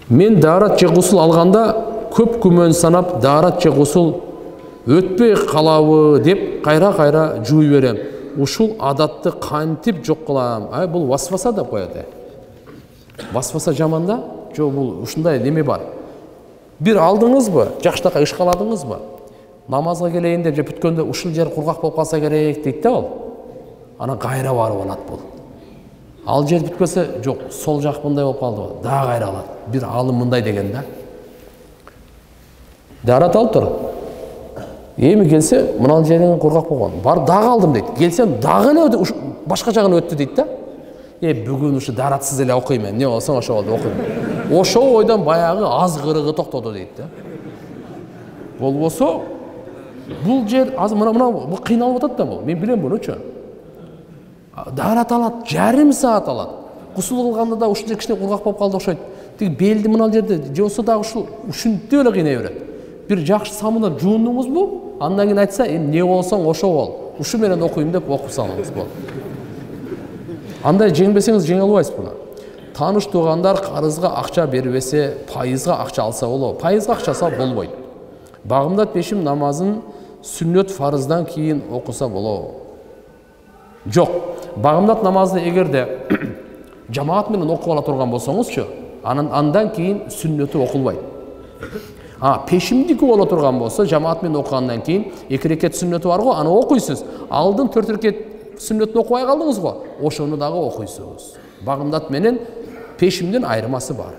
Мен дарат же гусул алганда көп күмөн санап, дарат же гусул өтпей калабы деп кайра жууй берем. Ушул адатты кантип жок кылам? Бул васваса деп коет. Васваса жаман да? Жок, бул ушундай неме бар. Бир алдыңызбы, жакшытакка ышкаладыңызбы? Намазга келейин деп же бүткөндө ушул жер кургак болуп калса керек дейт да ол. Анан кайра барып алат бул. Ал жер бүткөсө, жок, сол жак мындай болуп калды, да кайра алат. Бир алым мындай деген да. Дарат алып тур. Эми келсе, мынал жерин кургак болгон. Бар дагы алдым дейт. Келсем, дагы эле башка жагына өттү дейт да. Бүгүн ушу даратсыз эле окуйм мен. Не болсо ошо болду окуйм. Ошо ойдон баягы азгырыгы токтоду дейт да. Болбосо, бул жер аз мына бул кыйналып атат да бул. Мен билем бунучу. Дарат алат, жарым саат алат. Гусул кылганда да ушул жер кичине кургак болуп калды окшойт. Тиги белди мынал жерде же болсо дагы ушинтип эле кыйнай берет. Бир жакшы самындап жуундуңузбу? Андан кийин айтса, эмне болсоң ошо бол. Ушу менен окуйм деп окуп салыңыз болду. Андай жеңбесеңиз жеңе албайсыз буну. Тааныш туугандар карызга акча бербесе, пайызга акча алса болобу? Пайызга акча алса болбойт. Багымдат пешим намазын сүннөт фарыздан кийин окуса болобу? Жок. Багымдат намазды эгерде жамаат менен окуп ала турган болсоңузчу, андан кийин сүннөтү окулбайт. Пешимдики боло турган болсо, жамаат менен окугандан кийин 2 рекет сүннөтү бар го, аны окуйсуз. Алдын 4 рекет сүннөтүн окубай калдыңыз го, ошону дагы окуйсуз. Багымдат менен пешимдин айырмасы бар.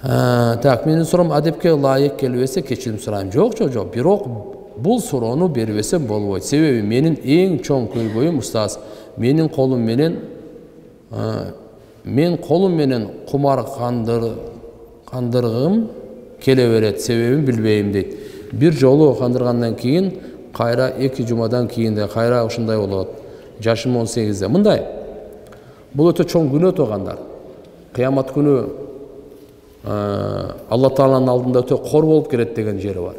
Так, менин суроом адепке ылайык келбесе кечирим сурайм. Жок, бирок бул суроону бербесе болбойт. Себеби менин эң чоң көйгөйүм устаз, менин колум менен кумар кандыргым келе берет, себебин билбейм дейт. Бир жолу кандыргандан кийин кайра 2 жумадан кийин да кайра ушундай болот. Жашым 18-де. Мындай. Бул өтө чоң күнөө туугандар. Кыямат күнү Алла Тааланын алдында өтө кор болуп келет деген жери бар.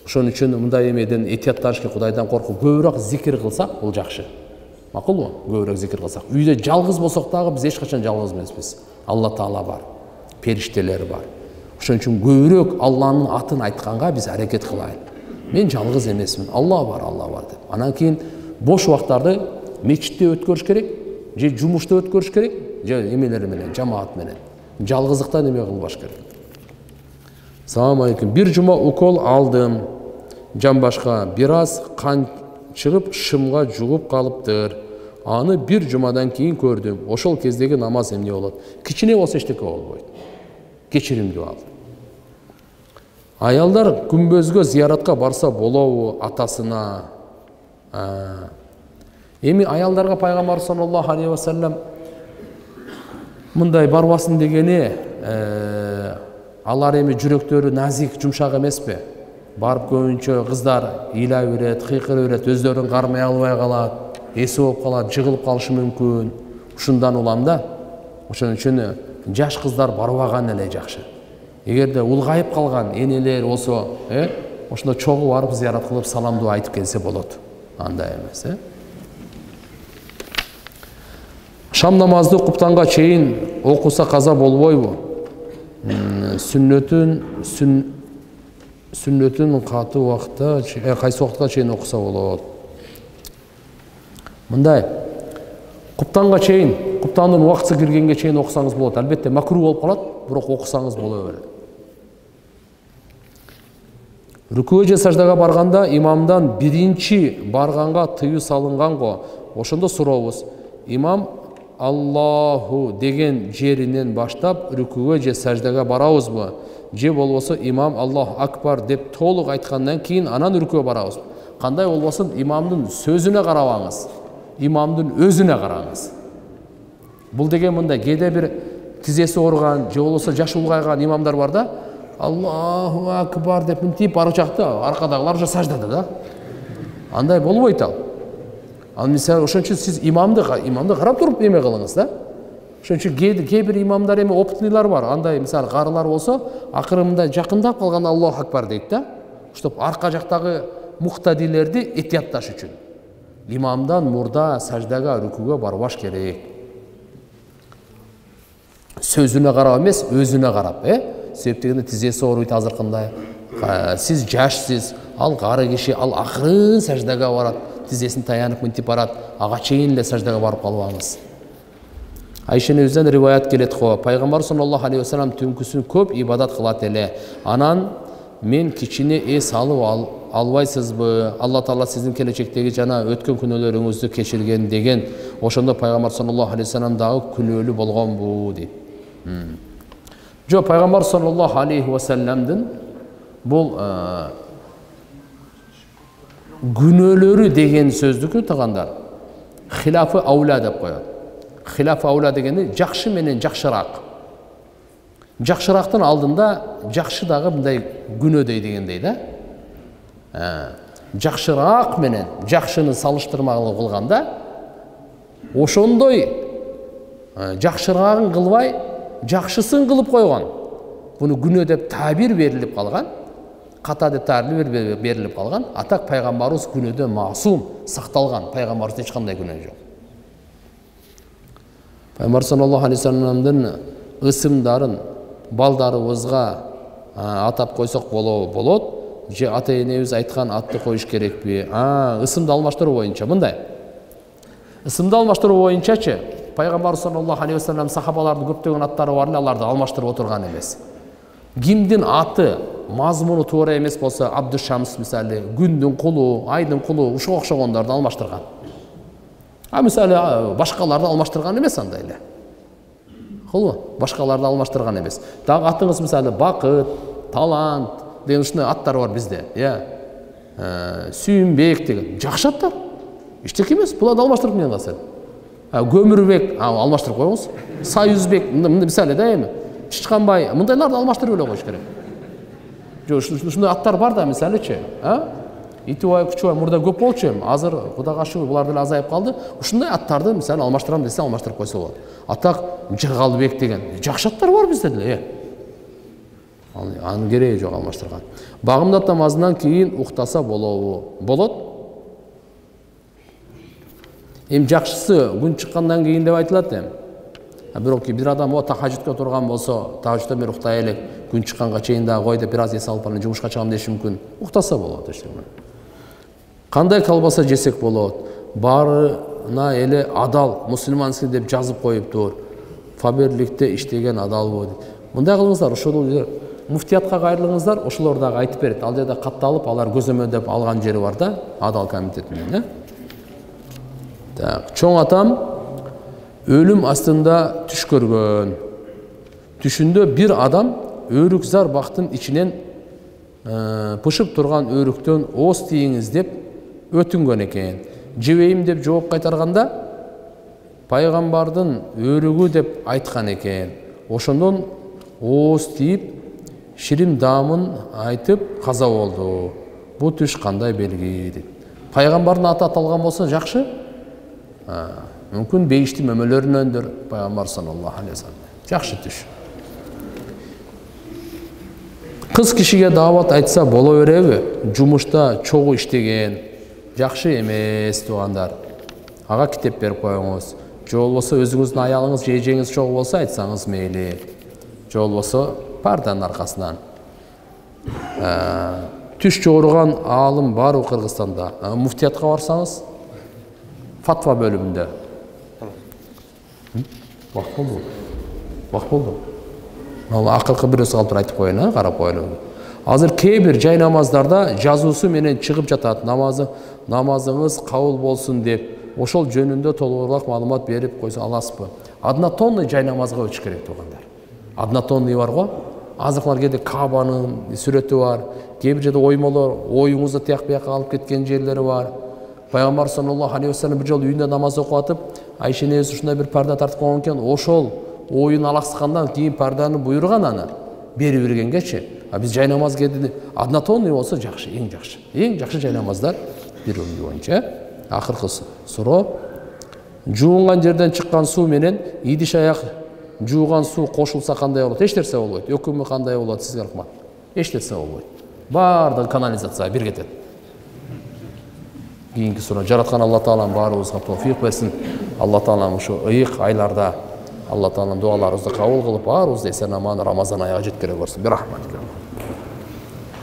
Ошон үчүн мындай эмеден этиятташ ки Кудайдан коркуп көбүрөөк зикир кылсак, бул жакшы. Макулбу? Көбүрөөк зикир кылсак. Үйдө жалгыз болсок дагы биз эч качан жалгыз эмеспиз. Алла Таала бар. Периштелер бар. Ошон үчүн көбүрөөк Алланын атын айтканга биз аракет кылайлы. Мен жалгыз эмесмин. Алла бар деп. Анан кийин бош убактарды мечитте өткөрүш керек, же жумушта өткөрүш керек, же эмелер менен, жамаат менен. Жалгыздыктан эме кылбаш керек. Салам алейкум. Бир жума укол алдым. Жамбашка бир аз кан чыгып, шымга жугуп калыптыр. Аны бир жумадан кийин көрдүм. Ошол кездеги намаз эмне болот? Кичине болсо эчтеке болбойт. Кечиримди ал. Аялдар күмбөзгө зияратка барса болобу атасына? Эми аялдарга пайгамбар саллаллаху алейхи ва саллям мындай барбасын дегени, алар эми жүрөктөрү назик, жумшак эмеспи? Барып көбүнчө кыздар ыйлай берет, кыйкырып берет, өздөрүн кармай албай калат, эси болуп калат, жыгылып калышы мүмкүн. Ушундан улам да. Ошон үчүн жаш кыздар барбаган эле жакшы. Эгерде улгайып калган энелер болсо, ошондо чогуу барып зыярат кылып саламдуу айтып келсе болот. Андай эмес, Шам намазды куптанга чейин окуса каза болбойбу? Сүннөтүн каты убакытта, кайсы убакытка чейин окуса болот? Мындай. Куптанга чейин, куптандын убакыты киргенге чейин окусаңыз болот. Албетте макруh болуп калат, бирок окусаңыз боло берет. Рүкүгө же саждага барганда имамдан биринчи барганга тыюу салынган го. Ошондо сурообуз. Имам Аллаху деген жеринен баштап рүкүгө же саждага барабызбы? Же болбосо имам Аллаху акбар деп толук айткандан кийин анан рүкүгө барабыз. Кандай болбосун имамдын сөзүнө карабаңыз. Имамдын өзүнө караңыз. Бул деген мындай кээде бир тизеси ооруган, же болбосо жашы улгайган имамдар бар да, Аллаху акбар деп мынтип барып чакта, аркадагылар уже саждада да. Андай болбойт ал. Ал мисалы ошон үчүн сиз имамды карап туруп эме кылыңыз да. Ошон үчүн кээ бир имамдар эми опытныйлар бар. Андай мисалы карылар болсо, акыры мындай жакындап калганда Аллаху акбар дейт да. Чтоб арка жактагы муктадилерди этиятташ үчүн. Имамдан мурда саждага, рүкүгө барбаш керек. Сөзүнө карап эмес, өзүнө карап, себеп дегенде тізесі ауырайды азыркындай. Сиз жашсыз, ал кары киши, ал акырын саждага барат, тизесин таянып мынтип барат, ага чейин эле саждага барып калбаңыз. Айша энебизден риваят келет го, пайгамбар саллаллаху алейхи вассалам түнкүсүн көп ибадат кылат эле. Анан мен кичине эс алып албайсызбы? Алла Таала сиздин келечектеги жана өткөн күнөөлөрүңүздү кечирген деген. Ошондо пайгамбар саллаллаху алейхи вассалам дагы күнөөлүү болгонбу дейт. Жо пайгамбар саллаллаху алейхи вассаламдын бул күнөөлөрү деген сөздүкү тагындар хилафы аула деп коет. Хилафы аула дегени жакшы менен жакшыраак. Жакшырактын алдында жакшы дагы мындай күнөөдөй дегендей да. Жакшыраак менен жакшыны салыштырмалуу кылганда ошондой жакшыраагын кылбай жакшысын кылып койгон. Буну күнөө деп табир берилип калган, ката деп табир берилип калган. Атак пайгамбарыбыз күнөөдөн маасум, сакталган. Пайгамбарыбызда эч кандай күнөө жок. Пайгамбар саллаллаху алейхи вассаламдын ысымдарын балдарыбызга атап койсок болот. Же ата-энебиз айткан атты коюш керекпи? Ысымды алмаштыруу боюнча мындай. Ысымды алмаштыруу боюнчачы пайгамбар саллаллаху алейхи вассалам сахабалардын көптөгөн аттары бар эле, аларды алмаштырып отурган эмес. Кимдин аты мазмуну туура эмес болсо, Абдушамс мисалы, күндүн кулу, айдын кулу, ушуга окшогондорду алмаштырган. Мисалы башкаларды алмаштырган эмес андай эле. Башкаларды алмаштырган эмес. Дагы атыңыз мисалы Бакыт, Талант деген ушундай аттар бар бизде. Сүйүнбек деген жакшы аттар. Эчтеке эмес, буларды алмаштырып менен калса. Көмүрбек алмаштырып коюңуз. Союзбек мисалы да эми. Чычканбай мындайларды алмаштырып эле коюш керек. Ушундай аттар бар да мисалычы, Итибай, Күчүбай мурда көп болчу эми. Азыр Кудайга шүгүр булар деле азайып калды. Ушундай аттарды мисалы алмаштырам десе алмаштырып койсо болот. Атак Жыргалбек деген жакшы аттар бар бизде деле. Анын кереги жок алмаштырган. Багымдат намазынан кийин уктаса болот. Эми жакшысы күн чыккандан кийин деп айтылат эми. Бирок бир адам тахажжудка турган болсо, тахажжудтан бери уктай элек, күн чыкканга чейин дагы кой деп бир аз эс алып анан жумушка чыгам деши мүмкүн. Уктаса болот эчтеме. Кандай колбаса жесек болот? Барына эле адал, мусулманский деп жазып коюптур. Фаберликте иштеген адал бу. Мындай кылыңыздар, ошол муфтиятка кайрылыңыздар, ошолор дагы айтып берет. Ал жерде катталып, алар көзөмөлдөп алган жери бар да, адал комитетинен, Чоң атам өлүм астында түш көргөн. Түшүндө бир адам өрүкзар бактын ичинен пышып турган өрүктөн ооз тийиңиз деп өтүнгөн экен. Жебейим деп жооп кайтарганда пайгамбардын өрүгү деп айткан экен. Ошондон ооз тийип ширим даамын айтып каза болду. Бу түш кандай белги дейт. Пайгамбардын аты аталган болсо жакшы. Мүмкүн бейишти мөмөлөрүнөндүр пайгамбар саллаллаху алейхи вассалам. Жакшы түш. Кыз кишиге даават айтса боло береби? Жумушта чогуу иштеген, жакшы эмес туугандар. Ага китеп берип коюңуз. Же болбосо өзүңүздүн аялыңыз же эжеңиз чогуу болсо айтсаңыз мейли. Же болбосо парданын аркасынан. Түш жооруган аалым бар Кыргызстанда. Муфтиятка барсаңыз, фатва бөлүмүндө. Вак болду. Ал акыркы бирөөсү калып айтып коеюн, карап коелу. Азыр кээ бир жай намаздарда жазуусу менен чыгып жатат. Намазыңыз кабыл болсун деп, ошол жөнүндө толугураак маалымат берип койсо аласызбы? Однотонный жай намазга өтүш керек туугандар. Однотонный бар го. Азыркылар кээде Кабанын сүрөтү бар. Кээ бир жерде оймолор, оюңузду тияк бияка алып кеткен жерлери бар. Пайгамбар саллаллаху алейхи вассалам бир жолу үйүндө намаз окуп атып, Айша энебиз ушундай бир парда тартып койгон экен, ошол оюн алаксыкандан кийин парданы буйруган аны берип бергенгечи. Биз жай намаз кээде однотонный болсо жакшы, эң жакшы. Эң жакшы жай намаздар бир өмүр боюнча. Акыркы суроо. Жуунган жерден чыккан суу менен идиш аяк жууган суу кошулса кандай болот? Эч нерсе болбойт. Өкүмү кандай болот сизге рахмат? Эч нерсе болбойт. Бардыгы канализацияга бир кетет. Кийинки суроо. Жараткан Алла Таалам баарыбызга товфик берсин. Алла Таалам ушу ыйык айларда Алла Таалам дуаларыбызды кабыл кылып, баарыбызды эсен аман Рамазан айына жеткире көрсүн. Бирахматик.